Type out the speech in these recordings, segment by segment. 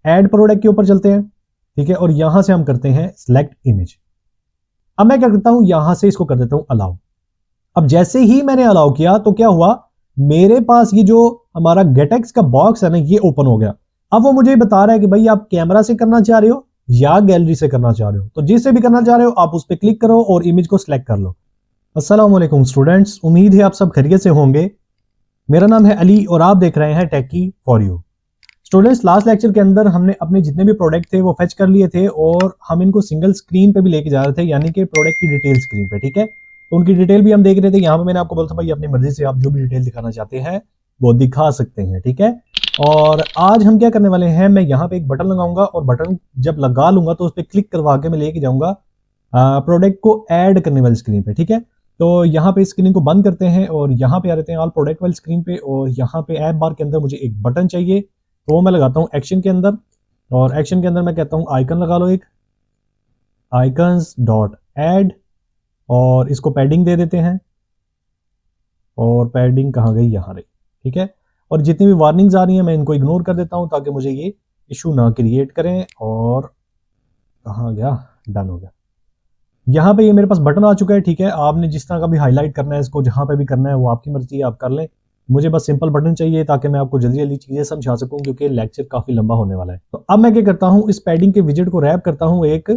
Add product के ऊपर चलते हैं, ठीक है, और यहां से हम करते हैं सिलेक्ट इमेज। अब मैं क्या करता हूं, यहां से इसको कर देता हूं अलाउ। अब जैसे ही मैंने अलाउ किया तो क्या हुआ, मेरे पास ये जो हमारा गेटेक्स का बॉक्स है ना, ये ओपन हो गया। अब वो मुझे बता रहा है कि भाई आप कैमरा से करना चाह रहे हो या गैलरी से करना चाह रहे हो, तो जिससे भी करना चाह रहे हो आप उस पर क्लिक करो और इमेज को सिलेक्ट कर लो। अस्सलाम वालेकुम स्टूडेंट्स, उम्मीद है आप सब खैरियत से होंगे। मेरा नाम है अली और आप देख रहे हैं techie for you. Students, last lecture के अंदर हमने अपने जितने भी प्रोडक्ट थे वो फेच कर लिए थे और हम इनको सिंगल स्क्रीन पे भी लेके जा रहे थे, यानी कि प्रोडक्ट की डिटेल स्क्रीन पे, ठीक है। तो उनकी डिटेल भी हम देख रहे थे। यहाँ पे मैंने आपको बोला था भाई अपनी मर्जी से आप जो भी डिटेल दिखाना चाहते हैं वो दिखा सकते हैं, ठीक है। और आज हम क्या करने वाले हैं, मैं यहाँ पे एक बटन लगाऊंगा और बटन जब लगा लूंगा तो उस पर क्लिक करवा के मैं लेके जाऊंगा प्रोडक्ट को ऐड करने वाली स्क्रीन पे, ठीक है। तो यहाँ पे स्क्रीन को बंद करते हैं और यहाँ पे आ रहते हैं ऑल प्रोडक्ट वाली स्क्रीन पे, और यहाँ पे ऐप बार के अंदर मुझे एक बटन चाहिए, तो मैं लगाता हूँ एक्शन के अंदर, और एक्शन के अंदर मैं कहता हूँ आइकन लगा लो, एक आइकन्स डॉट ऐड, और इसको पैडिंग दे देते हैं, और पैडिंग कहाँ गई, यहाँ रही, ठीक है। और जितनी भी वार्निंग्स आ रही हैं मैं इनको इग्नोर कर देता हूँ ताकि मुझे ये इशू ना क्रिएट करें। और कहाँ गया, डन हो गया। यहाँ पे ये मेरे पास बटन आ चुका है, ठीक है। आपने जिस तरह का भी हाईलाइट करना है इसको, जहाँ पे भी करना है वो आपकी मर्जी है, आप कर लें। मुझे बस सिंपल बटन चाहिए ताकि मैं आपको जल्दी जल्दी चीजें समझा सकूं, क्योंकि लेक्चर काफी लंबा होने वाला है। तो अब मैं क्या करता हूं, इस पैडिंग के विजेट को रैप करता हूं एक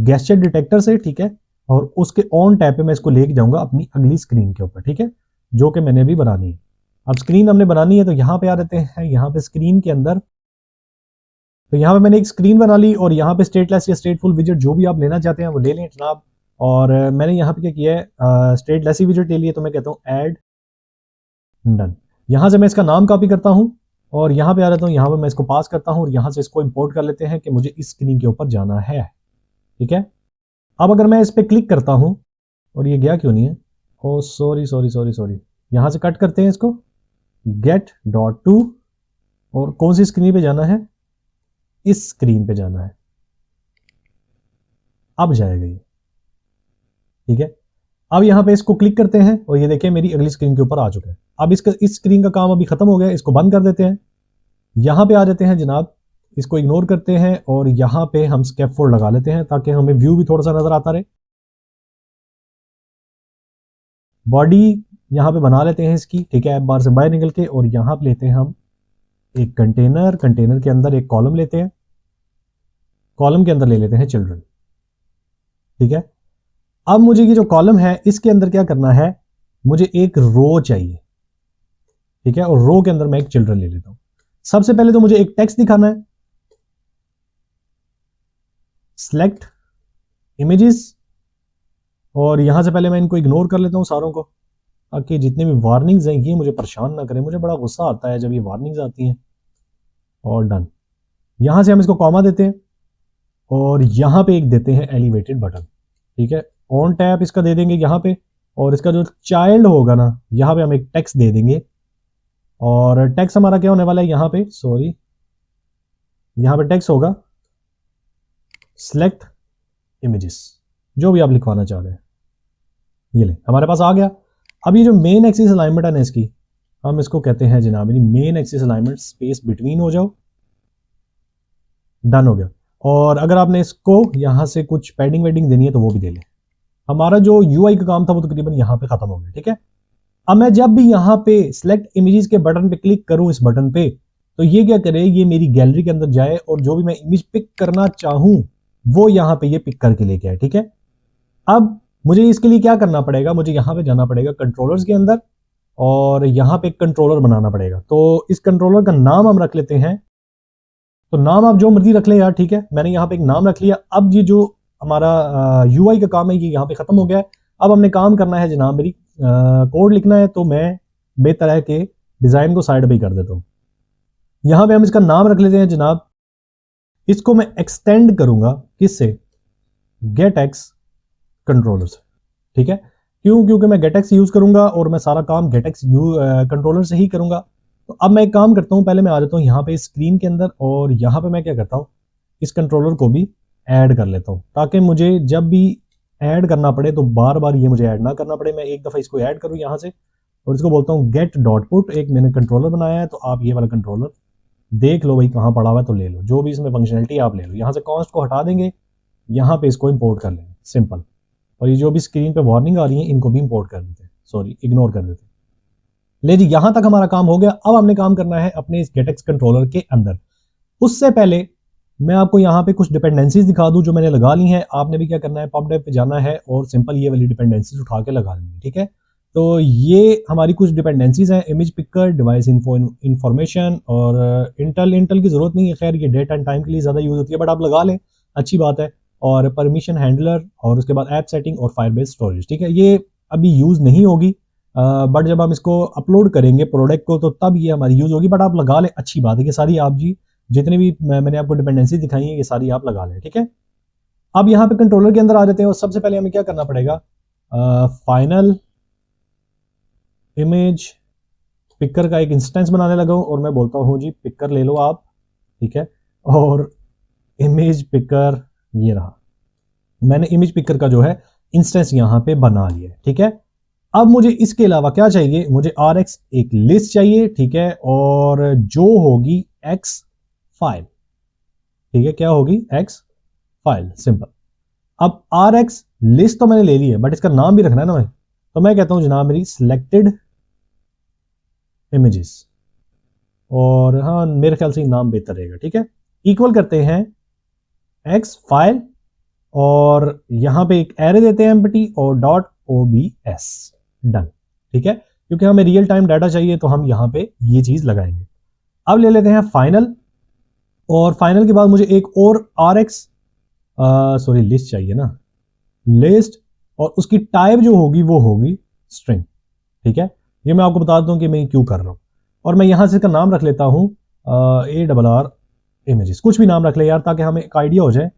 गेस्चर डिटेक्टर से, ठीक है। और उसके ऑन टैब पे मैं इसको लेके जाऊंगा अपनी अगली स्क्रीन के ऊपर, ठीक है, जो कि मैंने अभी बनानी है। अब स्क्रीन हमने बनानी है तो यहाँ पे आ रहते हैं, यहाँ पे स्क्रीन के अंदर, तो यहाँ पे मैंने एक स्क्रीन बना ली और यहाँ पे स्टेटलेस या स्टेटफुल विजेट जो भी आप लेना चाहते हैं वो ले लें जनाब। और मैंने यहाँ पे क्या किया है, स्टेटलेस ही विजेट ले लिया, तो मैं कहता हूँ ऐड, डन। यहां से मैं इसका नाम कॉपी करता हूं और यहां पे आ जाता हूं, यहां पे मैं इसको पास करता हूं और यहां से इसको इंपोर्ट कर लेते हैं कि मुझे इस स्क्रीन के ऊपर जाना है, ठीक है। अब अगर मैं इस पर क्लिक करता हूं, और ये गया क्यों नहीं है, ओ सॉरी सॉरी सॉरी सॉरी, यहां से कट करते हैं इसको, गेट डॉट टू, और कौन सी स्क्रीन पे जाना है, इस स्क्रीन पे जाना है। अब जाएगा ये, ठीक है। अब यहाँ पे इसको क्लिक करते हैं और ये देखिए मेरी अगली स्क्रीन के ऊपर आ चुका है। अब इस स्क्रीन का काम अभी खत्म हो गया, इसको बंद कर देते हैं। यहाँ पे आ जाते हैं जनाब, इसको इग्नोर करते हैं और यहाँ पे हम स्कैफोल्ड लगा लेते हैं ताकि हमें व्यू भी थोड़ा सा नजर आता रहे। बॉडी यहाँ पे बना लेते हैं इसकी, ठीक है, ऐप बार से बाहर निकल के, और यहाँ पे लेते हैं हम एक कंटेनर, कंटेनर के अंदर एक कॉलम लेते हैं, कॉलम के अंदर ले लेते हैं चिल्ड्रन, ठीक है। अब मुझे ये जो कॉलम है इसके अंदर क्या करना है, मुझे एक रो चाहिए, ठीक है, और रो के अंदर मैं एक चिल्ड्रन ले लेता हूं। सबसे पहले तो मुझे एक टेक्स्ट दिखाना है, सिलेक्ट इमेजेस, और यहां से पहले मैं इनको इग्नोर कर लेता हूं सारों को, ताकि जितने भी वार्निंग्स हैं ये मुझे परेशान ना करें, मुझे बड़ा गुस्सा आता है जब ये वार्निंग्स आती हैं। और डन। यहां से हम इसको कॉमा देते हैं और यहां पे एक देते हैं एलिवेटेड बटन, ठीक है। ऑन टैप इसका दे देंगे यहाँ पे, और इसका जो चाइल्ड होगा ना यहाँ पे हम एक टेक्स्ट दे देंगे, और टेक्स्ट हमारा क्या होने वाला है, यहाँ पे सॉरी, यहाँ पे टेक्स्ट होगा सिलेक्ट इमेजेस, जो भी आप लिखवाना चाह रहे हैं। ये ले हमारे पास आ गया। अब ये जो मेन एक्सिस अलाइनमेंट है ना इसकी, हम इसको कहते हैं जनाब main axis alignment space between हो जाओ, डन हो गया। और अगर आपने इसको यहां से कुछ पैडिंग वेडिंग देनी है तो वो भी दे ले। हमारा जो यूआई का काम था वो तकरीबन यहां पे खत्म हो गया, ठीक है। अब मैं जब भी यहां पे सिलेक्ट इमेजेस के बटन पे क्लिक करूं, इस बटन पे, तो ये क्या करे, ये मेरी गैलरी के अंदर जाए और जो भी मैं इमेज पिक करना चाहूं वो यहां पे ये पिक करके लेके आए, ठीक है। अब मुझे इसके लिए क्या करना पड़ेगा, मुझे यहां पे जाना पड़ेगा कंट्रोलर्स के अंदर, और यहां पे एक कंट्रोलर बनाना पड़ेगा। तो इस कंट्रोलर का नाम हम रख लेते हैं, तो नाम आप जो मर्जी रख ले यार, ठीक है। मैंने यहाँ पे एक नाम रख लिया। अब ये जो हमारा यूआई का काम है ये यहाँ पे खत्म हो गया है। अब हमने काम करना है जनाब, मेरी कोड लिखना है, तो मैं बेतरह के डिजाइन को साइड पे कर देता हूँ। यहाँ पे हम इसका नाम रख लेते हैं जनाब, इसको मैं एक्सटेंड करूंगा किससे, गेट एक्स कंट्रोलर से, ठीक है। क्यों, क्योंकि मैं गेट एक्स यूज करूंगा और मैं सारा काम गेट एक्स कंट्रोलर से ही करूंगा। तो अब मैं एक काम करता हूं, पहले मैं आ जाता हूं यहाँ पे स्क्रीन के अंदर, और यहाँ पे मैं क्या करता हूं, इस कंट्रोलर को भी ऐड कर लेता हूं, ताकि मुझे जब भी ऐड करना पड़े तो बार बार ये मुझे ऐड ना करना पड़े। मैं एक दफा इसको ऐड करूं यहाँ से, और इसको बोलता हूँ गेट डॉट पुट। एक मैंने कंट्रोलर बनाया है, तो आप ये वाला कंट्रोलर देख लो भाई कहाँ पड़ा हुआ है तो ले लो, जो भी इसमें फंक्शनलिटी आप ले लो। यहाँ से कॉन्स्ट को हटा देंगे, यहाँ पे इसको इंपोर्ट कर लेंगे, सिंपल। और ये जो भी स्क्रीन पे वार्निंग आ रही है इनको भी इंपोर्ट कर देते हैं, सॉरी इग्नोर कर देते हैं। ले जी, यहां तक हमारा काम हो गया। अब हमने काम करना है अपने इस गेटएक्स कंट्रोलर के अंदर। उससे पहले मैं आपको यहाँ पे कुछ डिपेंडेंसीज दिखा दूं जो मैंने लगा ली हैं। आपने भी क्या करना है, पबडेव पे जाना है और सिंपल ये वाली डिपेंडेंसीज उठा के लगा लेनी है, ठीक है। तो ये हमारी कुछ डिपेंडेंसीज हैं, इमेज पिकर, डिवाइस इंफॉर्मेशन और इंटल की जरूरत नहीं है, खैर ये डेट एंड टाइम के लिए ज्यादा यूज होती है, बट आप लगा लें, अच्छी बात है। और परमिशन हैंडलर और उसके बाद ऐप सेटिंग और फायरबेस स्टोरेज, ठीक है। ये अभी यूज नहीं होगी, बट जब हम इसको अपलोड करेंगे प्रोडक्ट को तो तब ये हमारी यूज होगी, बट आप लगा लें, अच्छी बात है कि सारी आप जी जितने भी मैंने आपको डिपेंडेंसी दिखाई है ये सारी आप लगा लें, ठीक है। अब यहाँ पे कंट्रोलर के अंदर आ जाते हैं और सबसे पहले हमें क्या करना पड़ेगा, फाइनल इमेज पिकर का एक इंस्टेंस बनाने लगा हूं और मैं बोलता हूं जी पिकर ले लो आप, ठीक है। और इमेज पिकर ये रहा, मैंने इमेज पिकर का जो है इंस्टेंस यहां पे बना लिया है, ठीक है। अब मुझे इसके अलावा क्या चाहिए, मुझे RX एक लिस्ट चाहिए, ठीक है, और जो होगी X फाइल, ठीक है, क्या होगी X फाइल, सिंपल। अब RX लिस्ट तो मैंने ले ली है बट इसका नाम भी रखना है ना मैं, तो मैं कहता हूं जनाब मेरी सिलेक्टेड इमेजेस, और हाँ मेरे ख्याल से नाम बेहतर रहेगा, ठीक है। इक्वल करते हैं X फाइल और यहां पे एक एरे देते हैं एम्प्टी और .obs, डन, ठीक है, क्योंकि हमें रियल टाइम डाटा चाहिए तो हम यहां पे ये चीज लगाएंगे। अब ले लेते हैं फाइनल, और फाइनल के बाद मुझे एक और RX सॉरी लिस्ट चाहिए ना, लिस्ट, और उसकी टाइप जो होगी वो होगी स्ट्रिंग, ठीक है। ये मैं आपको बता दूं कि मैं क्यों कर रहा हूं, और मैं यहां से इसका नाम रख लेता हूं ARR इमेजेस, कुछ भी नाम रख ले यार ताकि हमें एक आइडिया हो जाए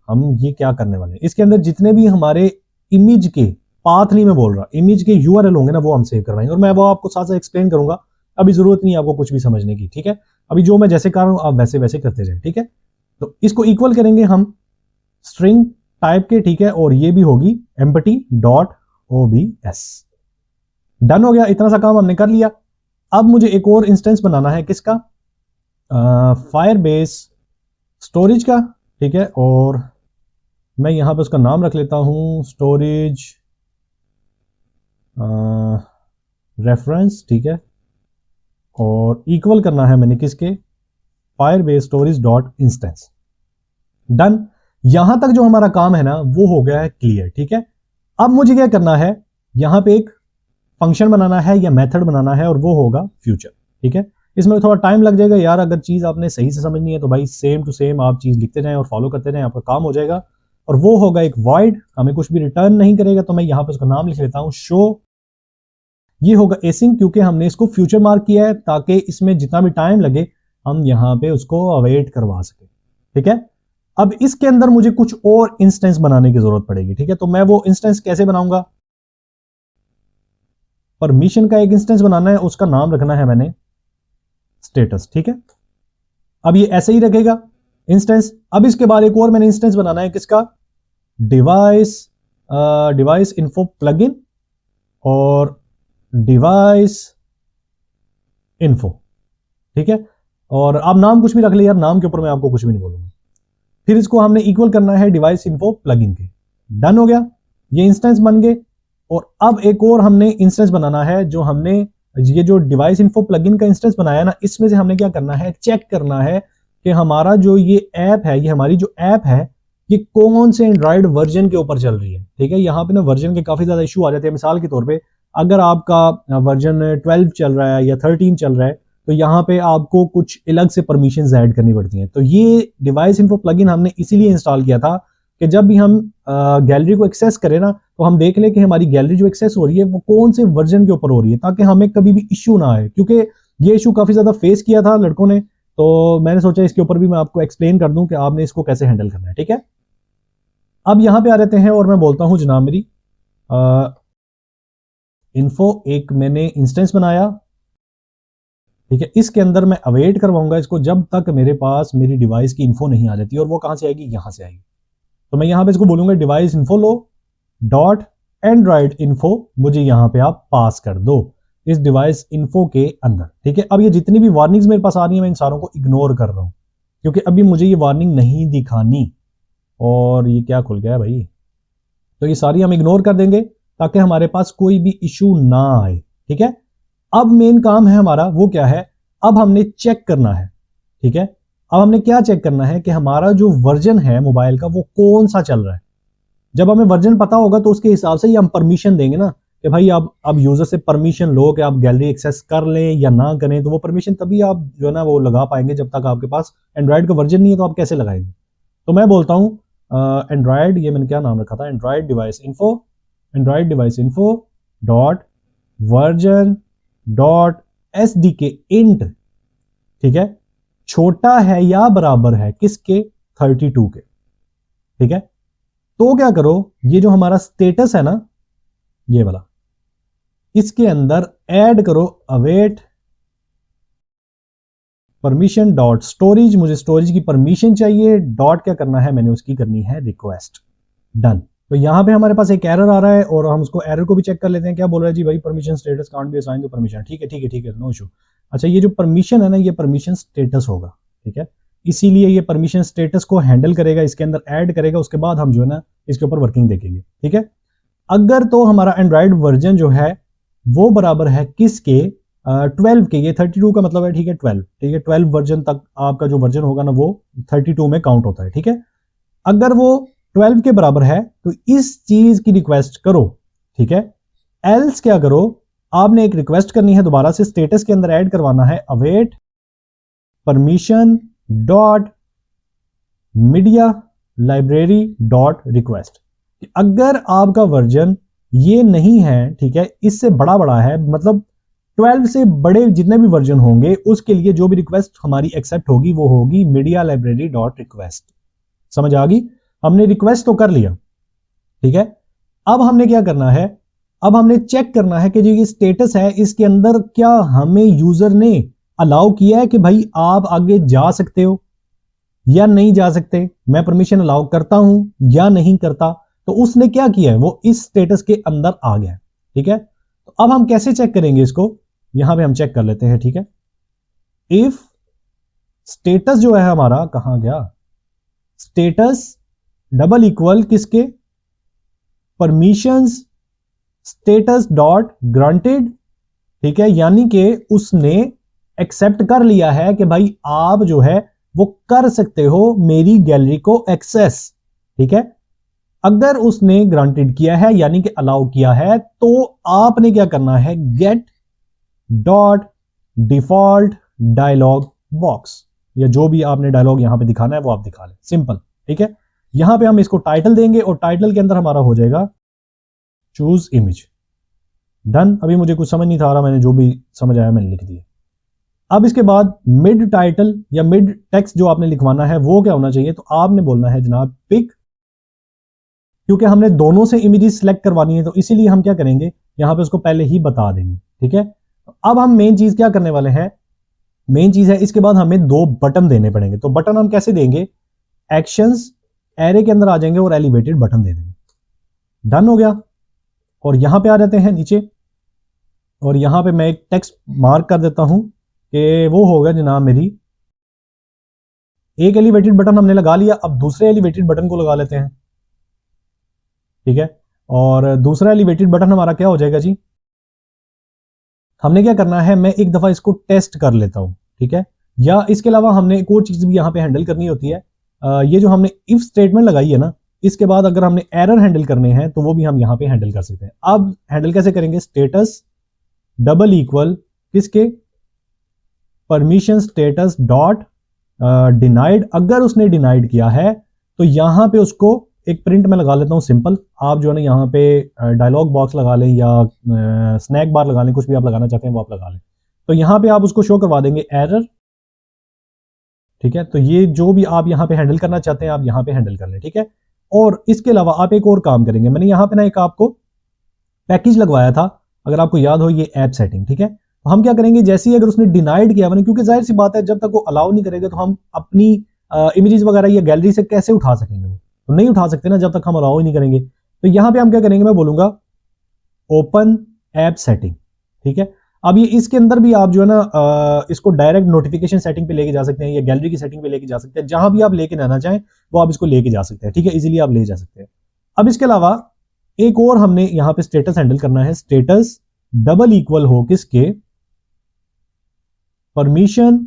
हम ये क्या करने वाले हैं। इसके अंदर जितने भी हमारे इमेज के पाथ नहीं मैं बोल रहा, इमेज के URL होंगे ना वो हम सेव करवाएंगे, और मैं वो आपको साथ साथ एक्सप्लेन करूंगा, अभी जरूरत नहीं है आपको कुछ भी समझने की, ठीक है। अभी जो मैं जैसे कर रहा हूं आप वैसे वैसे करते जाए, ठीक है। तो इसको इक्वल करेंगे हम स्ट्रिंग टाइप के, ठीक है, और ये भी होगी empty.obs, डन हो गया, इतना सा काम हमने कर लिया। अब मुझे एक और इंस्टेंस बनाना है किसका, फायरबेस स्टोरेज का, ठीक है, और मैं यहां पे उसका नाम रख लेता हूं स्टोरेज रेफरेंस, ठीक है, और इक्वल करना है मैंने किसके, Firebase storage dot instance, done. यहां तक जो हमारा काम है ना वो हो गया है क्लियर, ठीक है। अब मुझे क्या करना है, यहां पे एक फंक्शन बनाना है या मेथड बनाना है और वो होगा फ्यूचर, ठीक है। इसमें थोड़ा टाइम लग जाएगा यार, अगर चीज आपने सही से समझनी है तो भाई सेम टू सेम आप चीज लिखते जाएं और फॉलो करते जाएं, आपका काम हो जाएगा। और वो होगा एक वॉइड, हमें कुछ भी रिटर्न नहीं करेगा, तो मैं यहां पे उसका नाम लिख लेता हूं शो। ये होगा एसिंग, क्योंकि हमने इसको फ्यूचर मार्क किया है ताकि इसमें जितना भी टाइम लगे हम यहां पे उसको अवेट करवा सके, ठीक है। अब इसके अंदर मुझे कुछ और इंस्टेंस बनाने की जरूरत पड़ेगी, ठीक है। तो मैं वो इंस्टेंस कैसे बनाऊंगा, परमिशन का एक इंस्टेंस बनाना है, उसका नाम रखना है मैंने स्टेटस, ठीक है। अब ये ऐसे ही रखेगा इंस्टेंस। अब इसके बाद एक और मैंने इंस्टेंस बनाना है किसका, डिवाइस इन्फो प्लगइन और डिवाइस इन्फो, ठीक है। और आप नाम कुछ भी रख ले यार, नाम के ऊपर मैं आपको कुछ भी नहीं बोलूंगा। फिर इसको हमने इक्वल करना है डिवाइस इन्फो प्लगइन के, डन हो गया, ये इंस्टेंस बन गए। और अब एक और हमने इंस्टेंस बनाना है, जो हमने ये जो डिवाइस इन्फो प्लगइन का इंस्टेंस बनाया ना, इसमें से हमने क्या करना है, चेक करना है कि हमारा जो ये ऐप है, ये हमारी जो ऐप है ये कौन से एंड्रॉइड वर्जन के ऊपर चल रही है, ठीक है। यहाँ पे ना वर्जन के काफी ज्यादा इशू आ जाते हैं। मिसाल के तौर पे अगर आपका वर्जन 12 चल रहा है या 13 चल रहा है तो यहाँ पे आपको कुछ अलग से परमिशंस ऐड करनी पड़ती हैं। तो ये डिवाइस इन्फो प्लगइन हमने इसीलिए इंस्टॉल किया था कि जब भी हम गैलरी को एक्सेस करें ना तो हम देख लें कि हमारी गैलरी जो एक्सेस हो रही है वो कौन से वर्जन के ऊपर हो रही है, ताकि हमें कभी भी इश्यू ना आए, क्योंकि ये इशू काफी ज्यादा फेस किया था लड़कों ने। तो मैंने सोचा इसके ऊपर भी मैं आपको एक्सप्लेन कर दूं कि आपने इसको कैसे हैंडल करना है, ठीक है। अब यहां पे आ जाते हैं और मैं बोलता हूं जनाब मेरी इन्फो एक मैंने इंस्टेंस बनाया, ठीक है। इसके अंदर मैं अवेट करवाऊंगा इसको जब तक मेरे पास मेरी डिवाइस की इन्फो नहीं आ जाती, और वो कहां से आएगी, यहां से आएगी। तो मैं यहां पे इसको बोलूंगा डिवाइस इन्फो लो डॉट एंड्रॉइड इन्फो, मुझे यहां पे आप पास कर दो। इस डिवाइस इन्फो के अंदर। ठीक है, अब ये जितनी भी वार्निंग्स मेरे पास आ रही है मैं इन सारों को इग्नोर कर रहा हूं क्योंकि अभी मुझे ये वार्निंग नहीं दिखानी। और ये क्या खुल गया है भाई, तो ये सारी हम इग्नोर कर देंगे ताकि हमारे पास कोई भी इशू ना आए। ठीक है, अब मेन काम है हमारा वो क्या है, अब हमने चेक करना है। ठीक है, अब हमने क्या चेक करना है कि हमारा जो वर्जन है मोबाइल का वो कौन सा चल रहा है। जब हमें वर्जन पता होगा तो उसके हिसाब से ही हम परमिशन देंगे ना कि भाई अब यूजर से परमिशन लो कि आप गैलरी एक्सेस कर लें या ना करें, तो वो परमिशन तभी आप जो है ना वो लगा पाएंगे। जब तक आपके पास एंड्रॉयड का वर्जन नहीं है तो आप कैसे लगाएंगे। तो मैं बोलता हूं एंड्रॉयड, ये मैंने क्या नाम रखा था, Android device info dot version dot SDK int. ठीक है, छोटा है या बराबर है किसके, 32 के। ठीक है, तो क्या करो, ये जो हमारा स्टेटस है ना ये वाला, इसके अंदर ऐड करो अवेट परमिशन डॉट स्टोरेज। मुझे स्टोरेज की परमिशन चाहिए, डॉट क्या करना है, मैंने उसकी करनी है रिक्वेस्ट। डन। तो यहां पे हमारे पास एक एरर आ रहा है और हम उसको एरर को भी चेक कर लेते हैं। क्या बोल रहा है जी भाई, permission status can't be assign to permission. ठीक है, नो इशू। अच्छा, ये जो परमिशन है ना ये परमिशन स्टेटस होगा। ठीक है, इसीलिए ये परमिशन स्टेटस को हैंडल करेगा, इसके अंदर ऐड करेगा, उसके बाद हम जो है ना इसके ऊपर वर्किंग देखेंगे। ठीक है, अगर तो हमारा एंड्रॉयड वर्जन जो है वो बराबर है किसके, 12 के। ये 32 का मतलब है, ठीक है 12। ठीक है, 12 वर्जन तक आपका जो वर्जन होगा ना वो 32 में काउंट होता है। ठीक है, अगर वो 12 के बराबर है तो इस चीज की रिक्वेस्ट करो। ठीक है, एल्स क्या करो, आपने एक रिक्वेस्ट करनी है दोबारा से, स्टेटस के अंदर ऐड करवाना है await permission dot media library dot request. अगर आपका वर्जन ये नहीं है, ठीक है, इससे बड़ा है, मतलब 12 से बड़े जितने भी वर्जन होंगे उसके लिए जो भी रिक्वेस्ट हमारी एक्सेप्ट होगी वो होगी मीडिया लाइब्रेरी डॉट रिक्वेस्ट। समझ आ गई, हमने रिक्वेस्ट तो कर लिया। ठीक है, अब हमने क्या करना है, अब हमने चेक करना है कि जो ये स्टेटस है इसके अंदर क्या हमें यूजर ने अलाउ किया है कि भाई आप आगे जा सकते हो या नहीं जा सकते, मैं परमिशन अलाउ करता हूं या नहीं करता। तो उसने क्या किया है, वो इस स्टेटस के अंदर आ गया। ठीक है, तो अब हम कैसे चेक करेंगे इसको, यहां पे हम चेक कर लेते हैं। ठीक है, इफ स्टेटस जो है हमारा कहां गया, स्टेटस डबल इक्वल किसके, परमिशंस स्टेटस डॉट ग्रांटेड। ठीक है, यानी कि उसने एक्सेप्ट कर लिया है कि भाई आप जो है वो कर सकते हो मेरी गैलरी को एक्सेस। ठीक है, अगर उसने ग्रांटेड किया है यानी कि अलाउ किया है तो आपने क्या करना है, get dot default dialog box, या जो भी आपने डायलॉग यहां पे दिखाना है वो आप दिखा लें, सिंपल। ठीक है, यहां पे हम इसको टाइटल देंगे और टाइटल के अंदर हमारा हो जाएगा चूज इमेज। डन। अभी मुझे कुछ समझ नहीं था रहा, मैंने जो भी समझ आया मैंने लिख दिया। अब इसके बाद मिड टाइटल या मिड टेक्स्ट जो आपने लिखवाना है वो क्या होना चाहिए, तो आपने बोलना है जनाब पिक, क्योंकि हमने दोनों से इमेजेस सिलेक्ट करवानी है तो इसीलिए हम क्या करेंगे, यहां पे उसको पहले ही बता देंगे। ठीक है, अब हम मेन चीज क्या करने वाले हैं, मेन चीज है इसके बाद हमें 2 बटन देने पड़ेंगे। तो बटन हम कैसे देंगे, एक्शंस एरे के अंदर आ जाएंगे और एलिवेटेड बटन दे देंगे। डन हो गया, और यहां पे आ जाते हैं नीचे, और यहां पे मैं एक टेक्स्ट मार्क कर देता हूं कि वो होगा जनाब मेरी, एक एलिवेटेड बटन हमने लगा लिया, अब दूसरे एलिवेटेड बटन को लगा लेते हैं। ठीक है, और दूसरा एलिवेटेड बटन हमारा क्या हो जाएगा जी, हमने क्या करना है, मैं एक दफा इसको टेस्ट कर लेता हूं। ठीक है, या इसके अलावा हमने एक और चीज भी यहां पे हैंडल करनी होती है, ये जो हमने इफ स्टेटमेंट लगाई है ना, इसके बाद अगर हमने एरर हैंडल करने हैं तो वो भी हम यहां पे हैंडल कर सकते हैं। अब हैंडल कैसे करेंगे, स्टेटस डबल इक्वल किसके, परमिशन स्टेटस डॉट डिनाइड। अगर उसने डिनाइड किया है तो यहां पे उसको एक प्रिंट में लगा लेता हूं सिंपल। आप जो है ना यहाँ पे डायलॉग बॉक्स लगा लें या स्नैक बार लगा लें, कुछ भी आप लगाना चाहते हैं वो आप लगा लें। तो यहां पे आप उसको शो करवा देंगे एरर। ठीक है, तो ये जो भी आप यहां पे हैंडल करना चाहते हैं आप यहां पे हैंडल कर लें। ठीक है, और इसके अलावा आप एक और काम करेंगे, मैंने यहां पे ना एक आपको पैकेज लगवाया था, अगर आपको याद हो, ये ऐप सेटिंग। ठीक है, तो हम क्या करेंगे, जैसे ही अगर उसने डिनाइड किया मैंने, क्योंकि जाहिर सी बात है जब तक वो अलाउ नहीं करेगा तो हम अपनी इमेजेस वगैरह या गैलरी से कैसे उठा सकेंगे, वो तो नहीं उठा सकते ना जब तक हम अलाउ ही नहीं करेंगे। तो यहां पे हम क्या करेंगे, मैं बोलूंगा ओपन ऐप सेटिंग। ठीक है, अब ये इसके अंदर भी आप जो है ना इसको डायरेक्ट नोटिफिकेशन सेटिंग पे लेके जा सकते हैं या गैलरी की सेटिंग पे लेके जा सकते हैं, जहां भी आप लेके जाना चाहें वो आप इसको लेके जा सकते हैं, ठीक है, इजीली आप ले जा सकते हैं। अब इसके अलावा एक और हमने यहां पे स्टेटस हैंडल करना है। स्टेटस डबल इक्वल हो किसके, परमिशन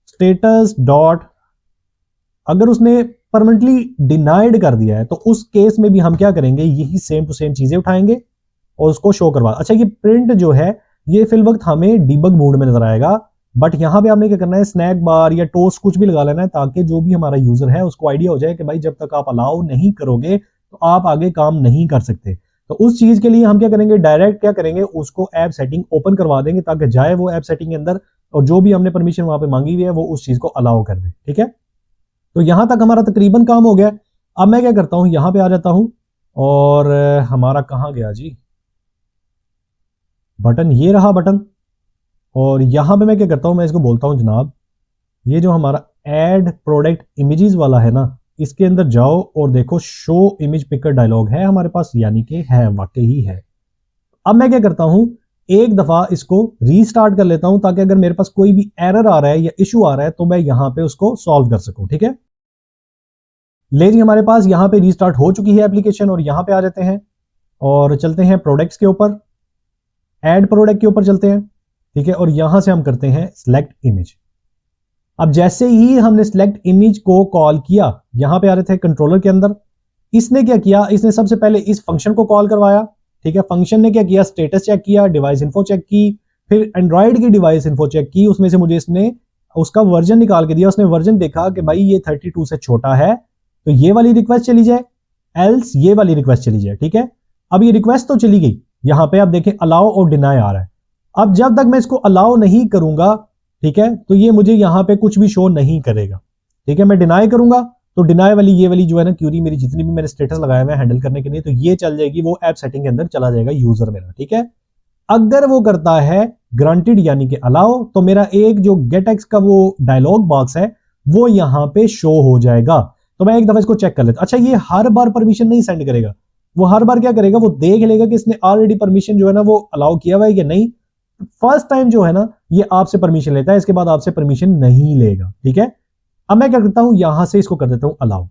स्टेटस डॉट, अगर उसने परमानेंटली डिनाइड कर दिया है तो उस केस में भी हम क्या करेंगे, यही सेम टू सेम चीजें उठाएंगे और उसको शो करवा। अच्छा, ये प्रिंट जो है ये फिल वक्त हमें डिबग मोड में नजर आएगा, बट यहां पे आपने क्या करना है, स्नैक बार या टोस्ट कुछ भी लगा लेना है ताकि जो भी हमारा यूजर है उसको आइडिया हो जाए कि भाई जब तक आप अलाउ नहीं करोगे तो आप आगे काम नहीं कर सकते। तो उस चीज के लिए हम क्या करेंगे, डायरेक्ट क्या करेंगे, उसको ऐप सेटिंग ओपन करवा देंगे ताकि जाए वो ऐप सेटिंग के अंदर और जो भी हमने परमिशन वहां पे मांगी हुई है वो उस चीज को अलाउ कर दे, ठीक है। तो यहां तक हमारा तकरीबन काम हो गया। अब मैं क्या करता हूं, यहां पे आ जाता हूं और हमारा कहां गया जी बटन, ये रहा बटन। और यहां पे मैं क्या करता हूं, मैं इसको बोलता हूं जनाब ये जो हमारा ऐड प्रोडक्ट इमेजेस वाला है ना, इसके अंदर जाओ और देखो शो इमेज पिकर डायलॉग है हमारे पास, यानी कि है, वाकई ही है। अब मैं क्या करता हूं, एक दफा इसको रीस्टार्ट कर लेता हूं ताकि अगर मेरे पास कोई भी एरर आ रहा है या इशू आ रहा है तो मैं यहां पे उसको सॉल्व कर सकूं, ठीक है। ले जी, हमारे पास यहां पे रीस्टार्ट हो चुकी है एप्लीकेशन और यहां पे आ जाते हैं और चलते हैं प्रोडक्ट्स के ऊपर, ऐड प्रोडक्ट के ऊपर चलते हैं, ठीक है, और यहां से हम करते हैं सिलेक्ट इमेज। अब जैसे ही हमने सिलेक्ट इमेज को कॉल किया, यहां पे आ रहे थे कंट्रोलर के अंदर, इसने क्या किया, इसने सबसे पहले इस फंक्शन को कॉल करवाया, ठीक है। फंक्शन ने क्या किया, स्टेटस चेक किया, डिवाइस इन्फो चेक की, फिर एंड्रॉइड की डिवाइस इन्फो चेक की, उसमें से मुझे इसने उसका वर्जन निकाल के दिया। उसने वर्जन देखा कि भाई ये 32 से छोटा है तो ये वाली रिक्वेस्ट चली जाए, एल्स ये वाली रिक्वेस्ट चली जाए, ठीक है। अब ये रिक्वेस्ट तो चली गई, यहां पे आप देखें अलाउ और डिनाई आ रहा है। अब जब तक मैं इसको अलाउ नहीं करूंगा, ठीक है, तो ये मुझे यहां पे कुछ भी शो नहीं करेगा, ठीक है। मैं डिनाई करूंगा तो डिनाई वाली ये वाली जो है ना क्यूरी, मेरी जितनी भी मैंने स्टेटस लगाया हुआ है हैंडल करने के लिए, तो ये चल जाएगी, वो ऐप सेटिंग के अंदर चला जाएगा यूजर मेरा, ठीक है। अगर वो करता है ग्रांटेड यानी कि अलाउ, तो मेरा एक जो गेट एक्स का वो डायलॉग बॉक्स है वो यहां पे शो हो जाएगा। तो मैं एक दफा इसको चेक कर लेता। अच्छा, ये हर बार परमिशन नहीं सेंड करेगा, वो हर बार क्या करेगा, वो देख लेगा कि इसने ऑलरेडी परमिशन जो है ना वो अलाउ किया हुआ है या नहीं। फर्स्ट टाइम जो है ना ये आपसे परमिशन लेता है, इसके बाद आपसे परमिशन नहीं लेगा, ठीक है। अब मैं क्या करता हूं, यहां से इसको कर देता हूं अलाउ।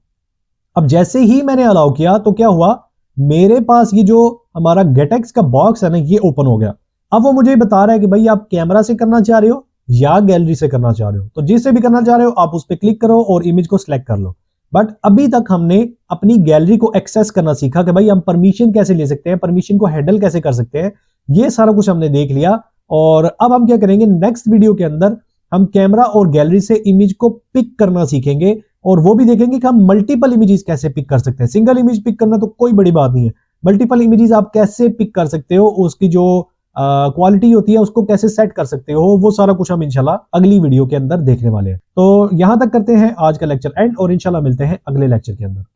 अब जैसे ही मैंने अलाउ किया तो क्या हुआ, मेरे पास ये जो हमारा गेटेक्स का बॉक्स है ना ये ओपन हो गया। अब वो मुझे बता रहा है कि भाई आप कैमरा से करना चाह रहे हो या गैलरी से करना चाह रहे हो, तो जिससे भी करना चाह रहे हो आप उस पर क्लिक करो और इमेज को सिलेक्ट कर लो। बट अभी तक हमने अपनी गैलरी को एक्सेस करना सीखा कि भाई हम परमिशन कैसे ले सकते हैं, परमिशन को हैंडल कैसे कर सकते हैं, ये सारा कुछ हमने देख लिया। और अब हम क्या करेंगे, नेक्स्ट वीडियो के अंदर हम कैमरा और गैलरी से इमेज को पिक करना सीखेंगे और वो भी देखेंगे कि हम मल्टीपल इमेजेस कैसे पिक कर सकते हैं। सिंगल इमेज पिक करना तो कोई बड़ी बात नहीं है, मल्टीपल इमेजेस आप कैसे पिक कर सकते हो, उसकी जो क्वालिटी होती है उसको कैसे सेट कर सकते हो, वो सारा कुछ हम इंशाल्लाह अगली वीडियो के अंदर देखने वाले हैं। तो यहां तक करते हैं आज का लेक्चर एंड और इंशाल्लाह मिलते हैं अगले लेक्चर के अंदर।